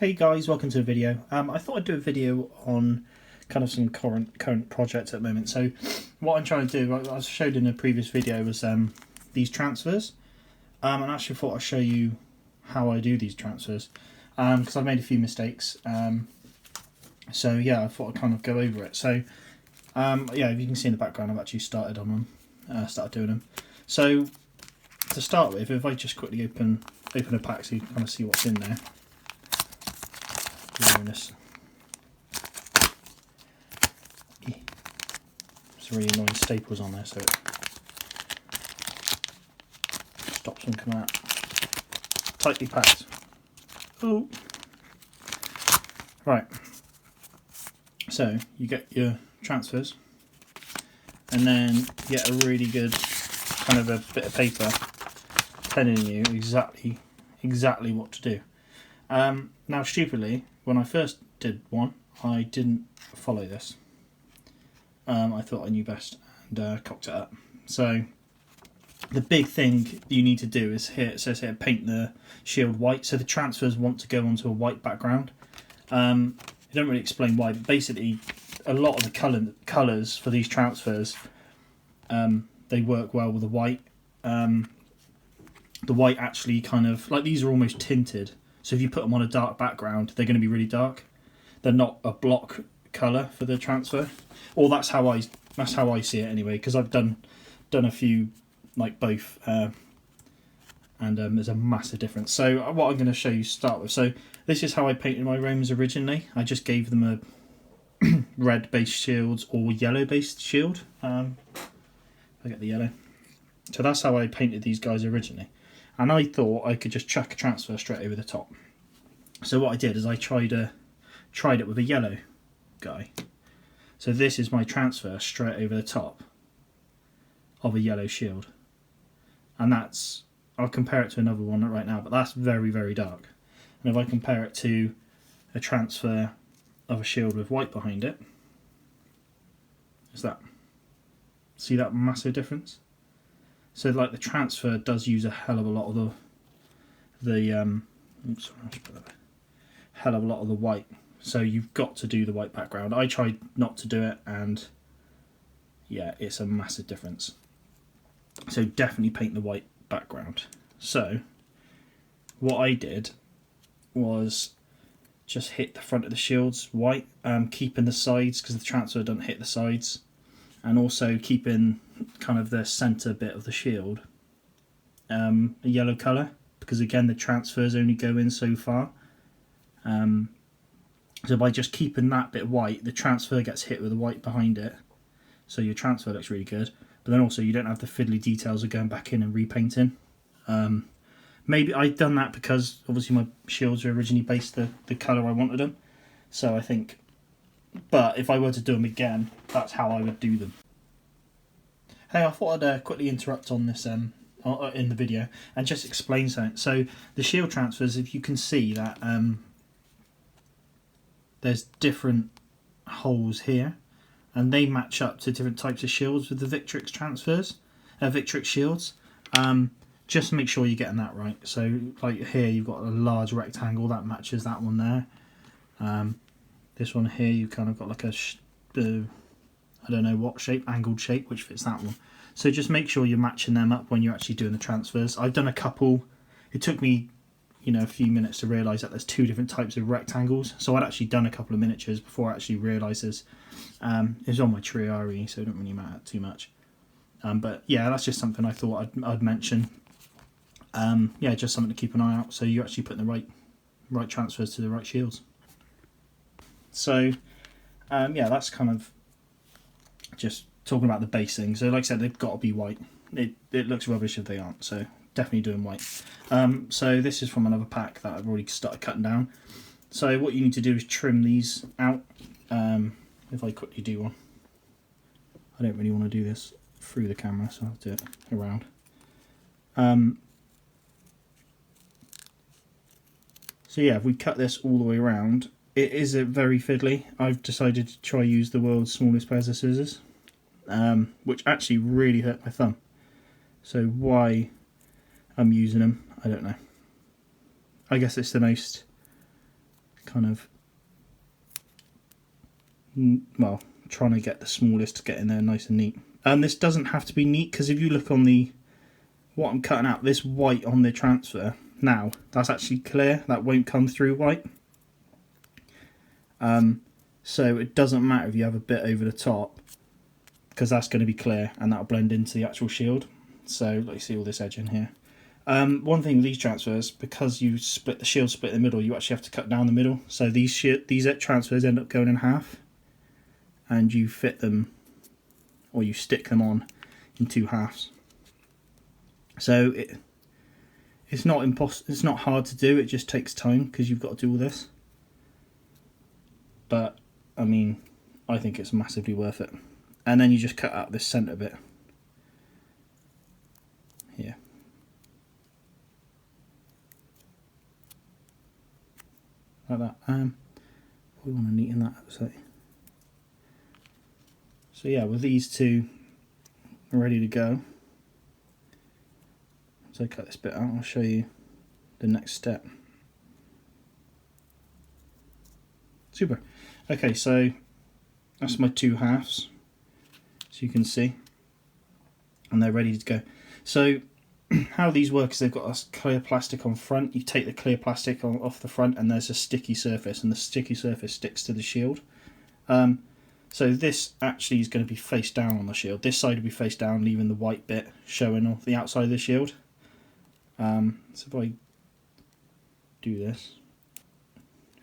Hey guys, welcome to a video. I thought I'd do a video on kind of some current projects at the moment. So what I'm trying to do, I showed in a previous video, was these transfers. And I actually thought I'd show you how I do these transfers, because I've made a few mistakes. So yeah, I thought I'd kind of go over it. So yeah, if you can see in the background, I've actually started on them, started doing them. So to start with, if I just quickly open a pack so you can kind of see what's in there. This. It's really annoying staples on there, so it stops them coming out. Tightly packed. Ooh. Right. So you get your transfers, and then you get a really good kind of a bit of paper telling you exactly what to do. Now, stupidly, when I first did one, I didn't follow this. I thought I knew best and cocked it up. So the big thing you need to do is here, it says here, paint the shield white. So the transfers want to go onto a white background. I don't really explain why, but basically a lot of the colours for these transfers, they work well with the white. The white actually kind of, like, these are almost tinted. So if you put them on a dark background, they're going to be really dark. They're not a block colour for the transfer. Or that's how I see it anyway, because I've done a few like both, and there's a massive difference. So what I'm going to show you to start with. So this is how I painted my Romes originally. I just gave them a red based shields or yellow based shield. I get the yellow. So that's how I painted these guys originally. And I thought I could just chuck a transfer straight over the top. So what I did is I tried it with a yellow guy. So this is my transfer straight over the top of a yellow shield. And that's, I'll compare it to another one right now, but that's very, very dark. And if I compare it to a transfer of a shield with white behind it, is that, see that massive difference? So like the transfer does use a hell of a lot of the white. So you've got to do the white background. I tried not to do it, and yeah, it's a massive difference. So definitely paint the white background. So what I did was just hit the front of the shields white, keeping the sides, because the transfer doesn't hit the sides, and also keeping kind of the centre bit of the shield a yellow colour, because again the transfers only go in so far. So by just keeping that bit white, the transfer gets hit with the white behind it, so your transfer looks really good, but then also you don't have the fiddly details of going back in and repainting. Maybe I'd done that because obviously my shields were originally based the colour I wanted them, so I think, but if I were to do them again, that's how I would do them. Hey, I thought I'd quickly interrupt on this in the video and just explain something. So the shield transfers, if you can see that there's different holes here, and they match up to different types of shields with the Victrix transfers, Victrix shields. Just make sure you're getting that right. So like here you've got a large rectangle that matches that one there. This one here you kind of got like a I don't know what shape, angled shape, which fits that one. So just make sure you're matching them up when you're actually doing the transfers. I've done a couple. It took me, a few minutes to realise that there's two different types of rectangles. So I'd actually done a couple of miniatures before I actually realised this. It was on my Triari, so it didn't really matter too much. But yeah, that's just something I thought I'd mention. Yeah, just something to keep an eye out. So you're actually putting the right transfers to the right shields. So yeah, that's kind of just talking about the base thing. So like I said, they've got to be white. It looks rubbish if they aren't, so definitely doing white. So this is from another pack that I've already started cutting down. So what you need to do is trim these out. If I quickly do one, I don't really want to do this through the camera, so I'll do it around. So yeah, if we cut this all the way around, it is a very fiddly. I've decided to try use the world's smallest pairs of scissors, which actually really hurt my thumb. So why I'm using them, I don't know. I guess it's the most kind of, well, trying to get the smallest to get in there nice and neat. And this doesn't have to be neat, because if you look on what I'm cutting out, this white on the transfer, now, that's actually clear. That won't come through white. So it doesn't matter if you have a bit over the top, because that's going to be clear and that'll blend into the actual shield. So let you see all this edge in here. One thing with these transfers, because you split the shield split in the middle, you actually have to cut down the middle. So these transfers end up going in half, and you fit them, or you stick them on in 2 halves. So it's not it's not hard to do. It just takes time because you've got to do all this. But I mean, I think it's massively worth it. And then you just cut out this centre bit here. Like that. We want to neaten that up slightly. So yeah, with these two ready to go, so I cut this bit out, I'll show you the next step. Super. Okay, so that's my 2 halves, so you can see, and they're ready to go. So how these work is they've got a clear plastic on front. You take the clear plastic off the front, and there's a sticky surface, and the sticky surface sticks to the shield. So this actually is going to be face down on the shield. This side will be face down, leaving the white bit showing off the outside of the shield. So if I do this,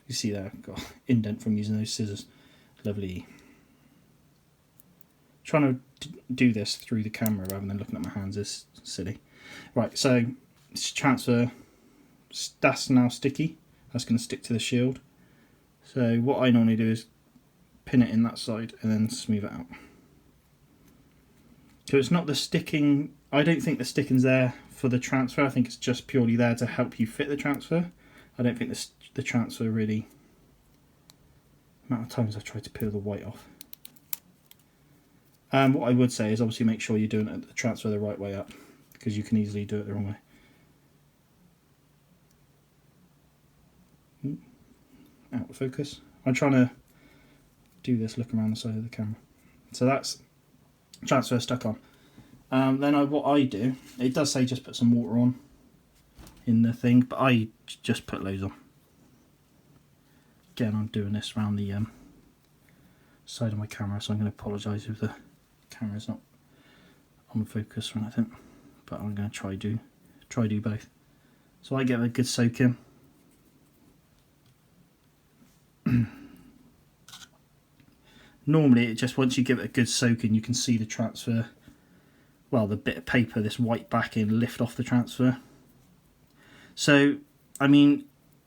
you see there, I've got an indent from using those scissors. Lovely. Trying to do this through the camera rather than looking at my hands is silly. Right, so this transfer, that's now sticky. That's going to stick to the shield. So what I normally do is pin it in that side and then smooth it out. So it's not the sticking, I don't think the sticking's there for the transfer. I think it's just purely there to help you fit the transfer. I don't think the transfer really, the amount of times I've tried to peel the white off. What I would say is obviously make sure you're doing the transfer the right way up, because you can easily do it the wrong way. Out of focus. I'm trying to do this, look around the side of the camera. So that's transfer stuck on. Then what I do, it does say just put some water on in the thing, but I just put loads on. Again, I'm doing this around the side of my camera, so I'm going to apologise if the camera's not on focus or anything, but I'm going to try do both. So I get a good soak in. Normally it just, once you give it a good soak in, you can see the transfer, well, the bit of paper, this white backing, lift off the transfer. So I mean,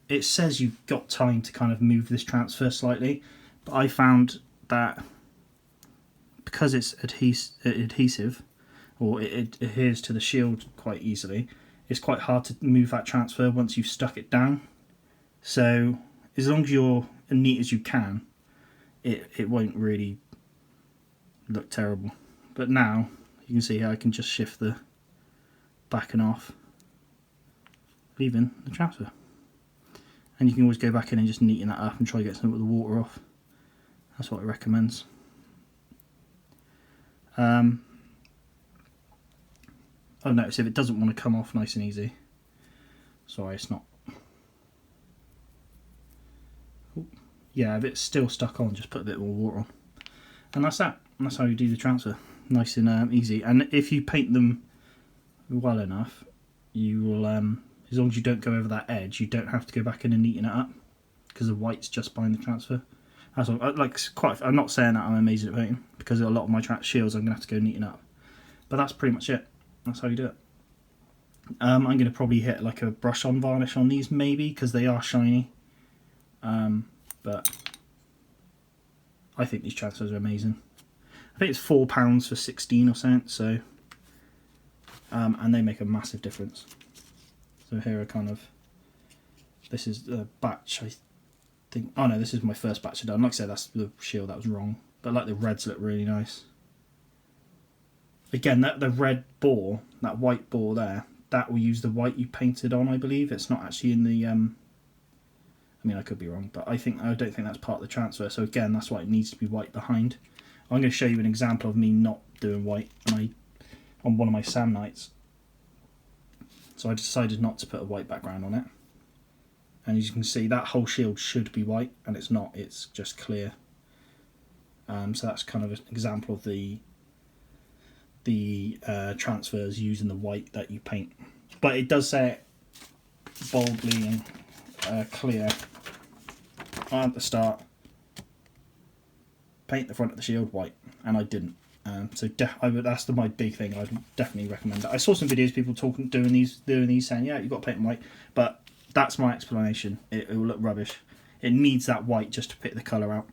it says you've got time to kind of move this transfer slightly, but I found that because it's adhesive, or it adheres to the shield quite easily, it's quite hard to move that transfer once you've stuck it down. So as long as you're as neat as you can, it won't really look terrible. But now you can see how I can just shift the back and off, leaving the transfer. And you can always go back in and just neaten that up and try to get some of the water off. That's what it recommends. I've noticed if it doesn't want to come off nice and easy, sorry, it's not. Ooh. Yeah, if it's still stuck on, just put a bit more water on. And that's that. And that's how you do the transfer. Nice and easy. And if you paint them well enough, you will, as long as you don't go over that edge, you don't have to go back in and neaten it up, because the white's just behind the transfer. That's all. I'm not saying that I'm amazing at painting, because a lot of my shields I'm going to have to go neaten up. But that's pretty much it. That's how you do it. I'm going to probably hit like a brush on varnish on these, maybe, because they are shiny. But I think these transfers are amazing. I think it's £4 for 16 or something, so and they make a massive difference. So here are kind of, this is a batch, I think, oh no, this is my first batch I've done. Like I said, that's the shield, that was wrong, but like the reds look really nice. Again, the red bore, that white bore there, that will use the white you painted on, I believe. It's not actually in the I mean, I could be wrong, but I don't think that's part of the transfer. So again, that's why it needs to be white behind. I'm going to show you an example of me not doing white on one of my Samnites. So I decided not to put a white background on it. And as you can see, that whole shield should be white, and it's not, it's just clear. So that's kind of an example of the transfers using the white that you paint. But it does say it boldly and clear at the start, paint the front of the shield white, and I didn't. So that's my big thing. I'd definitely recommend that. I saw some videos people doing these saying, yeah, you've got to paint them white, but that's my explanation. It will look rubbish. It needs that white just to pick the colour out,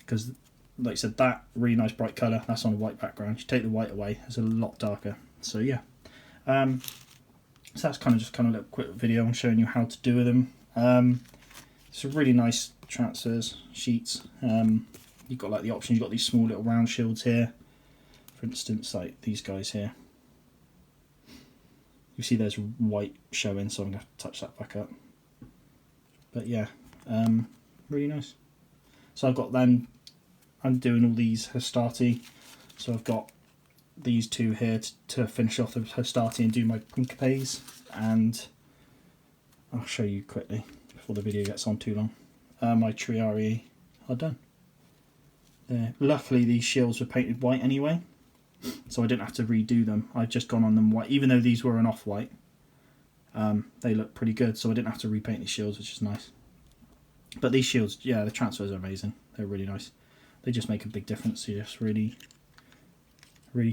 because like I said, that really nice bright colour, that's on a white background. You take the white away, it's a lot darker. So yeah, so that's kind of a little quick video on showing you how to do them. It's a really nice transfers sheets. You've got like the option, you've got these small little round shields here. For instance, like these guys here. You see there's white showing, so I'm going to touch that back up. But yeah, really nice. So I've got then, I'm doing all these Hastati. So I've got these two here to finish off the Hastati and do my Principes. And I'll show you quickly before the video gets on too long. My Triarii are done. Luckily these shields were painted white anyway, so I didn't have to redo them. I'd just gone on them white, even though these were an off-white. They look pretty good, so I didn't have to repaint these shields, which is nice. But these shields, yeah, the transfers are amazing. They're really nice. They just make a big difference. They just really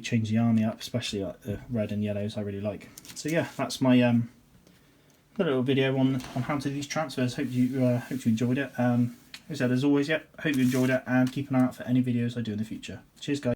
change the army up, especially like the red and yellows I really like. So yeah, that's my little video on how to do these transfers. Hope you enjoyed it. As I said, as always, hope you enjoyed it, and keep an eye out for any videos I do in the future. Cheers guys.